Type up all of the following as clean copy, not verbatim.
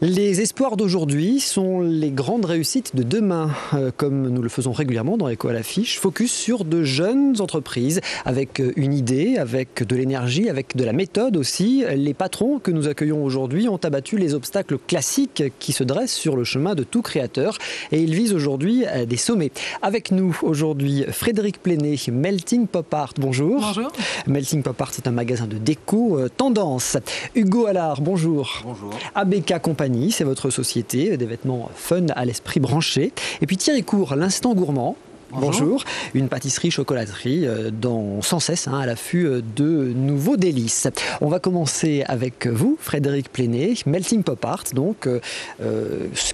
Les espoirs d'aujourd'hui sont les grandes réussites de demain, comme nous le faisons régulièrement dans Écho à l'affiche. Focus sur de jeunes entreprises avec une idée, avec de l'énergie, avec de la méthode aussi. Les patrons que nous accueillons aujourd'hui ont abattu les obstacles classiques qui se dressent sur le chemin de tout créateur et ils visent aujourd'hui des sommets. Avec nous aujourd'hui, Frédéric Pléné, Melting Pop Art. Bonjour. Bonjour. Melting Pop Art, c'est un magasin de déco tendance. Hugo Allard, bonjour. Bonjour. ABK Compagnie, c'est votre société, des vêtements fun à l'esprit branché. Et puis Thierry Cour, l'Instant Gourmand. Bonjour. Une pâtisserie-chocolaterie sans cesse à l'affût de nouveaux délices. On va commencer avec vous, Frédéric Pléné, Melting Pop Art, donc,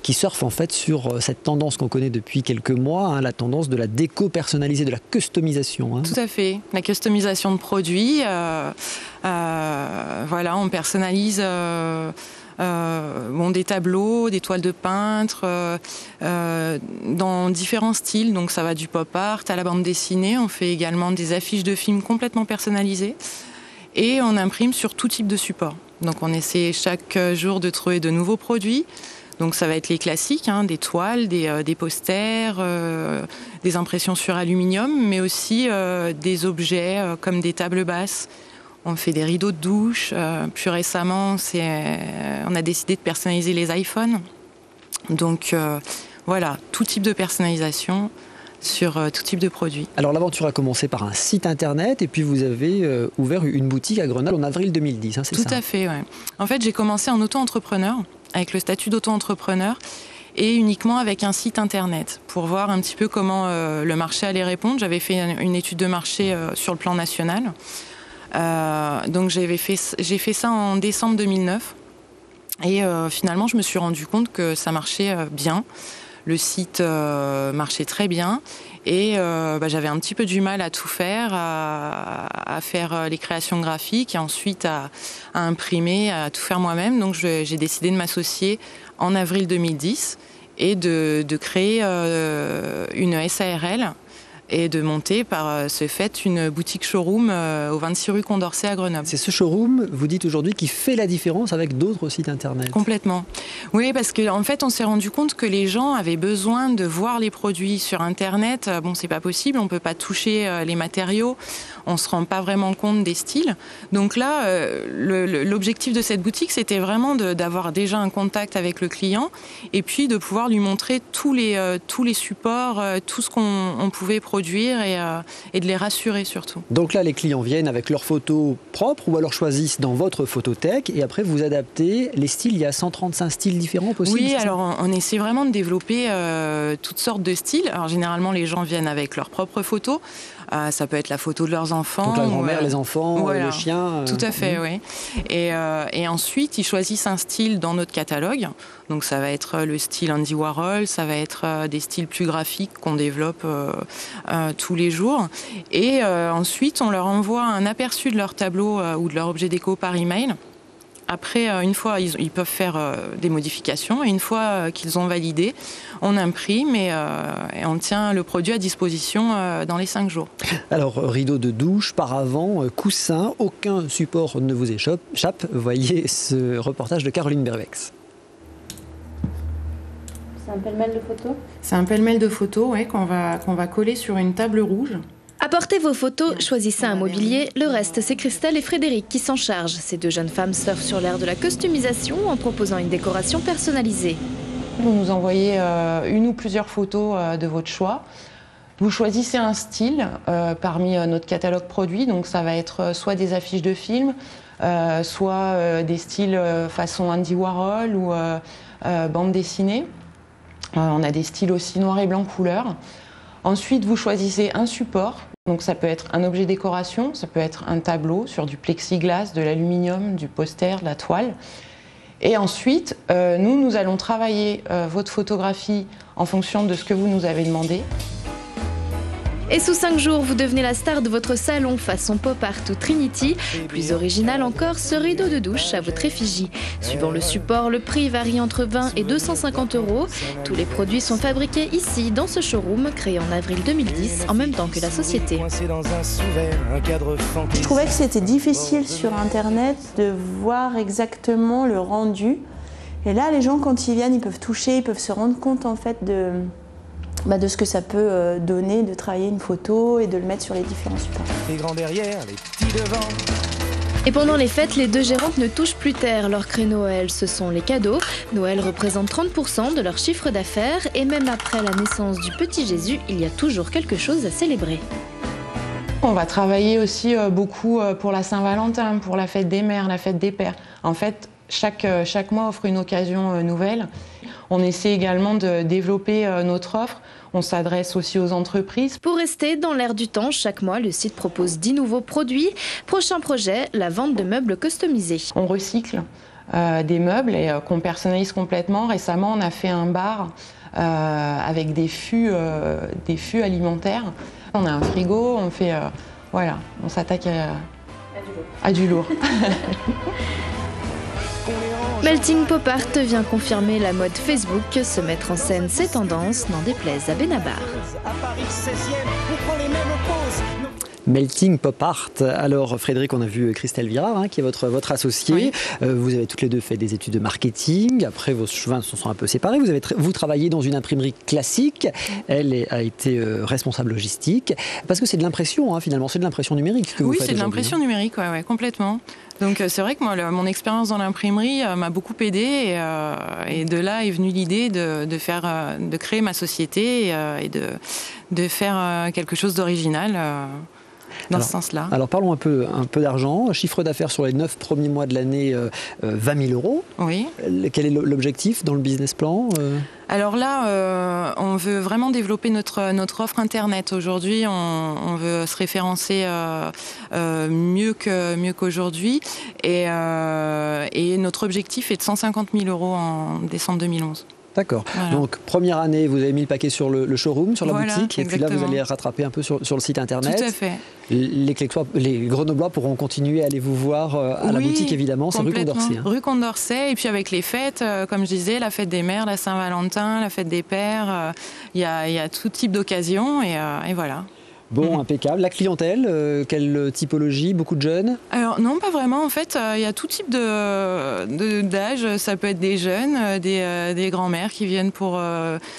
qui surfe en fait sur cette tendance qu'on connaît depuis quelques mois, la tendance de la déco personnalisée, de la customisation. Tout à fait, la customisation de produits. Voilà, on personnalise... des tableaux, des toiles de peintre, dans différents styles. Donc ça va du pop art à la bande dessinée. On fait également des affiches de films complètement personnalisées. Et on imprime sur tout type de support. Donc on essaie chaque jour de trouver de nouveaux produits. Donc ça va être les classiques, des toiles, des posters, des impressions sur aluminium, mais aussi des objets comme des tables basses. On fait des rideaux de douche. Plus récemment, on a décidé de personnaliser les iPhones. Donc voilà, tout type de personnalisation sur tout type de produits. Alors l'aventure a commencé par un site internet et puis vous avez ouvert une boutique à Grenoble en avril 2010, c'est ça ? Tout à fait, ouais. En fait, j'ai commencé en auto-entrepreneur, avec le statut d'auto-entrepreneur et uniquement avec un site internet pour voir un petit peu comment le marché allait répondre. J'avais fait une étude de marché sur le plan national. Donc j'ai fait ça en décembre 2009 et finalement je me suis rendu compte que ça marchait bien, le site marchait très bien et j'avais un petit peu du mal à tout faire, à faire les créations graphiques et ensuite à imprimer, à tout faire moi-même. Donc j'ai décidé de m'associer en avril 2010 et de créer une SARL et de monter par ce fait une boutique showroom au 26 rue Condorcet à Grenoble. C'est ce showroom, vous dites aujourd'hui, qui fait la différence avec d'autres sites internet. Complètement. Oui, parce qu'en fait, on s'est rendu compte que les gens avaient besoin de voir les produits sur internet. Bon, c'est pas possible, on peut pas toucher les matériaux, on se rend pas vraiment compte des styles. Donc là, l'objectif de cette boutique, c'était vraiment d'avoir déjà un contact avec le client et puis de pouvoir lui montrer tous les supports, tout ce qu'on pouvait produire et de les rassurer surtout. Donc là, les clients viennent avec leurs photos propres ou alors choisissent dans votre photothèque et après vous adaptez les styles. Il y a 135 styles différents possibles. Oui, alors on essaie vraiment de développer toutes sortes de styles. Alors généralement, les gens viennent avec leurs propres photos. Ça peut être la photo de leurs enfants. Donc la grand-mère, les enfants, voilà. Le chien. Tout à fait, oui. Et ensuite, ils choisissent un style dans notre catalogue. Donc ça va être le style Andy Warhol, ça va être des styles plus graphiques qu'on développe tous les jours. Et ensuite, on leur envoie un aperçu de leur tableau ou de leur objet déco par email. Après, une fois, ils peuvent faire des modifications et une fois qu'ils ont validé, on imprime et on tient le produit à disposition dans les 5 jours. Alors, rideau de douche, paravent, coussin, aucun support ne vous échappe. Voyez ce reportage de Caroline Bervex. C'est un pêle-mêle de photos ? C'est un pêle-mêle de photos qu'on va coller sur une table rouge. Apportez vos photos, choisissez un mobilier, le reste c'est Christelle et Frédéric qui s'en chargent. Ces deux jeunes femmes surfent sur l'ère de la customisation en proposant une décoration personnalisée. Vous nous envoyez une ou plusieurs photos de votre choix. Vous choisissez un style parmi notre catalogue produit, donc ça va être soit des affiches de films, soit des styles façon Andy Warhol ou bande dessinée. On a des styles aussi noir et blanc couleur. Ensuite, vous choisissez un support, donc ça peut être un objet décoration, ça peut être un tableau sur du plexiglas, de l'aluminium, du poster, de la toile. Et ensuite, nous allons travailler votre photographie en fonction de ce que vous nous avez demandé. Et sous 5 jours, vous devenez la star de votre salon façon pop art ou Trinity. Plus original encore, ce rideau de douche à votre effigie. Suivant le support, le prix varie entre 20 et 250 €. Tous les produits sont fabriqués ici, dans ce showroom, créé en avril 2010, en même temps que la société. Je trouvais que c'était difficile sur Internet de voir exactement le rendu. Et là, les gens, quand ils viennent, ils peuvent toucher, ils peuvent se rendre compte en fait de ce que ça peut donner de travailler une photo et de le mettre sur les différents supports. Les grands derrière, les petits devant. Et pendant les fêtes, les deux gérantes ne touchent plus terre. Leur créneau à elles, ce sont les cadeaux. Noël représente 30% de leur chiffre d'affaires. Et même après la naissance du petit Jésus, il y a toujours quelque chose à célébrer. On va travailler aussi beaucoup pour la Saint-Valentin, pour la fête des mères, la fête des pères. En fait, chaque mois offre une occasion nouvelle. On essaie également de développer notre offre. On s'adresse aussi aux entreprises. Pour rester dans l'air du temps, chaque mois, le site propose 10 nouveaux produits. Prochain projet, la vente de meubles customisés. On recycle des meubles et qu'on personnalise complètement. Récemment, on a fait un bar avec des fûts alimentaires. On a un frigo, on fait... voilà, on s'attaque à du lourd. Melting Pop Art vient confirmer la mode Facebook. Se mettre en scène, ces tendances, n'en déplaise à Benabar. À Paris 16e, on prend les mêmes poses. Melting Pop Art. Alors Frédéric, on a vu Christelle Virard, qui est votre associée. Oui. Vous avez toutes les deux fait des études de marketing. Après, vos chemins se sont un peu séparés. Vous travaillez dans une imprimerie classique. Elle a été responsable logistique. Parce que c'est de l'impression, finalement. C'est de l'impression numérique que vous faites. Oui, c'est de l'impression numérique, ouais, complètement. Donc c'est vrai que moi, mon expérience dans l'imprimerie m'a beaucoup aidée. Et de là est venue l'idée de créer ma société et de faire quelque chose d'original. Dans ce sens-là. Alors parlons un peu d'argent. Chiffre d'affaires sur les 9 premiers mois de l'année, 20 000 €. Oui. Quel est l'objectif dans le business plan Alors là, on veut vraiment développer notre offre Internet. Aujourd'hui, on veut se référencer mieux qu'aujourd'hui. Et notre objectif est de 150 000 € en décembre 2011. D'accord. Voilà. Donc, première année, vous avez mis le paquet sur le showroom, sur la boutique, et puis là, vous allez rattraper un peu sur le site Internet. Tout à fait. Les Grenoblois pourront continuer à aller vous voir à la boutique, évidemment. C'est rue Condorcet. Rue Condorcet, et puis avec les fêtes, comme je disais, la fête des mères, la Saint-Valentin, la fête des pères, il y a tout type d'occasions, et voilà. Bon, impeccable. La clientèle, quelle typologie? Beaucoup de jeunes? Alors non, pas vraiment. En fait, il y a tout type d'âge. Ça peut être des jeunes, des grands-mères qui viennent pour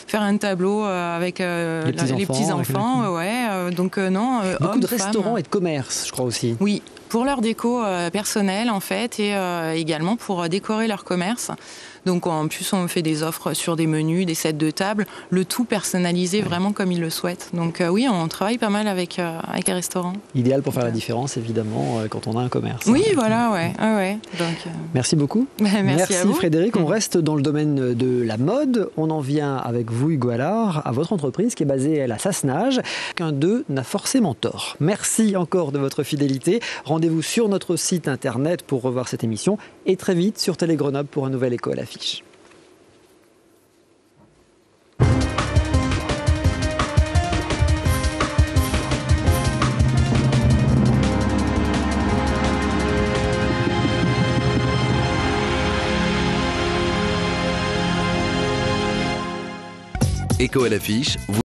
faire un tableau avec les petits-enfants. Ouais. Donc non, beaucoup hommes, de restaurants femmes. Et de commerces, je crois aussi. Oui, pour leur déco personnelle en fait, et également pour décorer leur commerce. Donc en plus, on fait des offres sur des menus, des sets de table, le tout personnalisé vraiment comme ils le souhaitent. Donc oui, on travaille pas mal avec les restaurants. Idéal pour faire la différence, évidemment, quand on a un commerce. Oui, voilà, ouais. Donc, merci beaucoup. Merci à vous. Frédéric. On reste dans le domaine de la mode. On en vient avec vous, Hugo Allard, à votre entreprise qui est basée, elle, à Sassenage. Qu'un d'eux n'a forcément tort. Merci encore de votre fidélité. Rendez-vous sur notre site internet pour revoir cette émission et très vite sur Télé Grenoble pour un nouvel Écho à l'affiche. Écho à l'affiche.